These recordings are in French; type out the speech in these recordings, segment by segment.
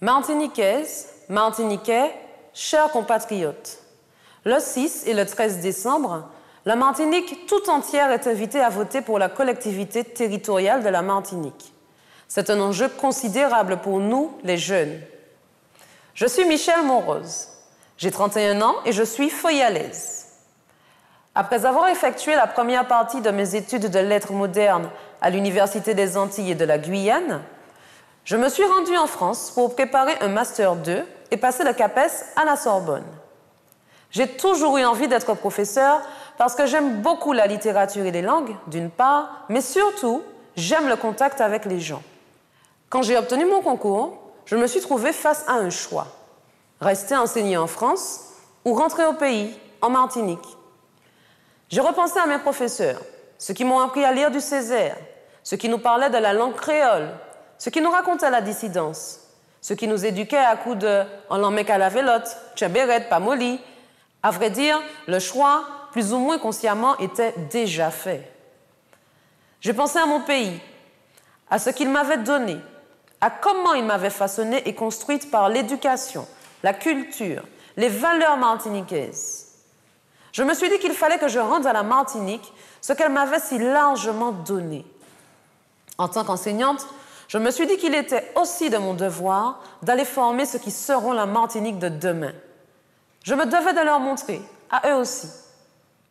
Martiniquaises, Martiniquais, chers compatriotes, le 6 et le 13 décembre, la Martinique tout entière est invitée à voter pour la collectivité territoriale de la Martinique. C'est un enjeu considérable pour nous, les jeunes. Je suis Michèle Monrose, j'ai 31 ans et je suis feuillalaise. Après avoir effectué la première partie de mes études de lettres modernes à l'Université des Antilles et de la Guyane, je me suis rendue en France pour préparer un Master 2 et passer le CAPES à la Sorbonne. J'ai toujours eu envie d'être professeur parce que j'aime beaucoup la littérature et les langues, d'une part, mais surtout, j'aime le contact avec les gens. Quand j'ai obtenu mon concours, je me suis trouvée face à un choix. Rester enseigner en France ou rentrer au pays, en Martinique. J'ai repensé à mes professeurs, ceux qui m'ont appris à lire du Césaire, ceux qui nous parlaient de la langue créole, ceux qui nous racontaient la dissidence, ceux qui nous éduquaient à coups de « on l'en met qu'à la vélote »,« tiens béret, pas molly ». À vrai dire, le choix, plus ou moins consciemment, était déjà fait. J'ai pensé à mon pays, à ce qu'il m'avait donné, à comment il m'avait façonné et construite par l'éducation, la culture, les valeurs martiniquaises. Je me suis dit qu'il fallait que je rende à la Martinique ce qu'elle m'avait si largement donné. En tant qu'enseignante, je me suis dit qu'il était aussi de mon devoir d'aller former ceux qui seront la Martinique de demain. Je me devais de leur montrer, à eux aussi.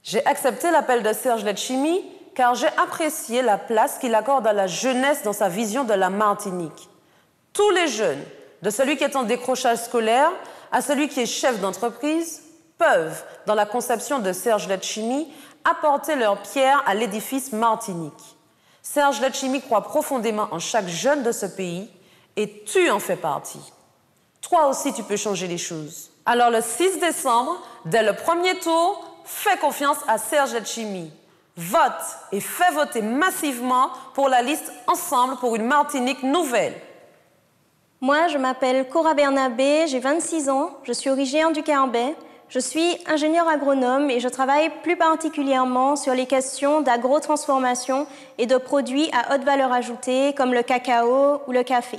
J'ai accepté l'appel de Serge Letchimy car j'ai apprécié la place qu'il accorde à la jeunesse dans sa vision de la Martinique. Tous les jeunes, de celui qui est en décrochage scolaire à celui qui est chef d'entreprise, peuvent, dans la conception de Serge Letchimy, apporter leur pierre à l'édifice Martinique. Serge Letchimy croit profondément en chaque jeune de ce pays et tu en fais partie. Toi aussi, tu peux changer les choses. Alors le 6 décembre, dès le premier tour, fais confiance à Serge Letchimy. Vote et fais voter massivement pour la liste Ensemble pour une Martinique nouvelle. Moi, je m'appelle Cora Bernabé, j'ai 26 ans, je suis originaire du Carbet. Je suis ingénieure agronome et je travaille plus particulièrement sur les questions d'agrotransformation et de produits à haute valeur ajoutée comme le cacao ou le café.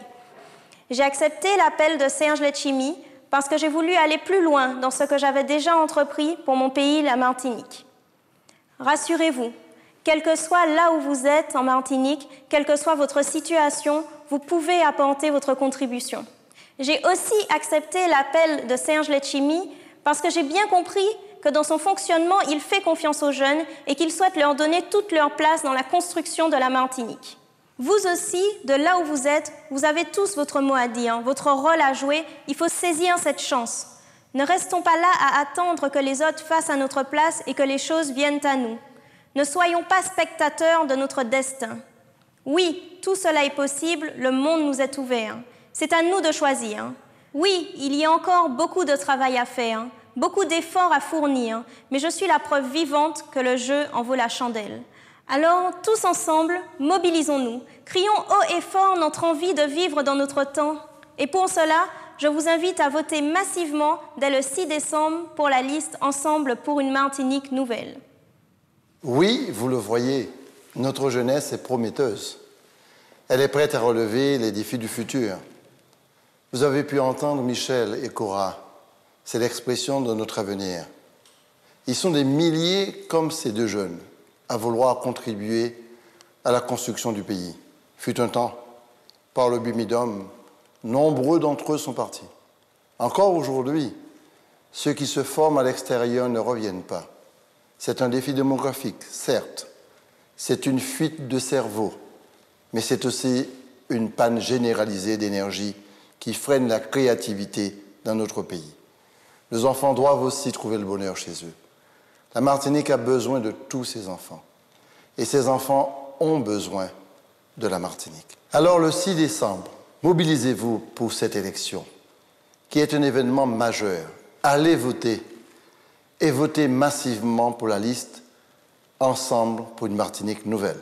J'ai accepté l'appel de Serge Letchimy parce que j'ai voulu aller plus loin dans ce que j'avais déjà entrepris pour mon pays, la Martinique. Rassurez-vous, quel que soit là où vous êtes en Martinique, quelle que soit votre situation, vous pouvez apporter votre contribution. J'ai aussi accepté l'appel de Serge Letchimy parce que j'ai bien compris que dans son fonctionnement, il fait confiance aux jeunes et qu'il souhaite leur donner toute leur place dans la construction de la Martinique. Vous aussi, de là où vous êtes, vous avez tous votre mot à dire, votre rôle à jouer. Il faut saisir cette chance. Ne restons pas là à attendre que les autres fassent à notre place et que les choses viennent à nous. Ne soyons pas spectateurs de notre destin. Oui, tout cela est possible, le monde nous est ouvert. C'est à nous de choisir. Oui, il y a encore beaucoup de travail à faire, beaucoup d'efforts à fournir, mais je suis la preuve vivante que le jeu en vaut la chandelle. Alors, tous ensemble, mobilisons-nous, crions haut et fort notre envie de vivre dans notre temps. Et pour cela, je vous invite à voter massivement dès le 6 décembre pour la liste Ensemble pour une Martinique nouvelle. Oui, vous le voyez, notre jeunesse est prometteuse. Elle est prête à relever les défis du futur. Vous avez pu entendre Michèle et Cora. C'est l'expression de notre avenir. Ils sont des milliers comme ces deux jeunes à vouloir contribuer à la construction du pays. Fut un temps, par le Bumidum, nombreux d'entre eux sont partis. Encore aujourd'hui, ceux qui se forment à l'extérieur ne reviennent pas. C'est un défi démographique, certes. C'est une fuite de cerveau, mais c'est aussi une panne généralisée d'énergie qui freine la créativité dans notre pays. Les enfants doivent aussi trouver le bonheur chez eux. La Martinique a besoin de tous ses enfants. Et ces enfants ont besoin de la Martinique. Alors le 6 décembre, mobilisez-vous pour cette élection, qui est un événement majeur. Allez voter et votez massivement pour la liste Ensemble pour une Martinique nouvelle.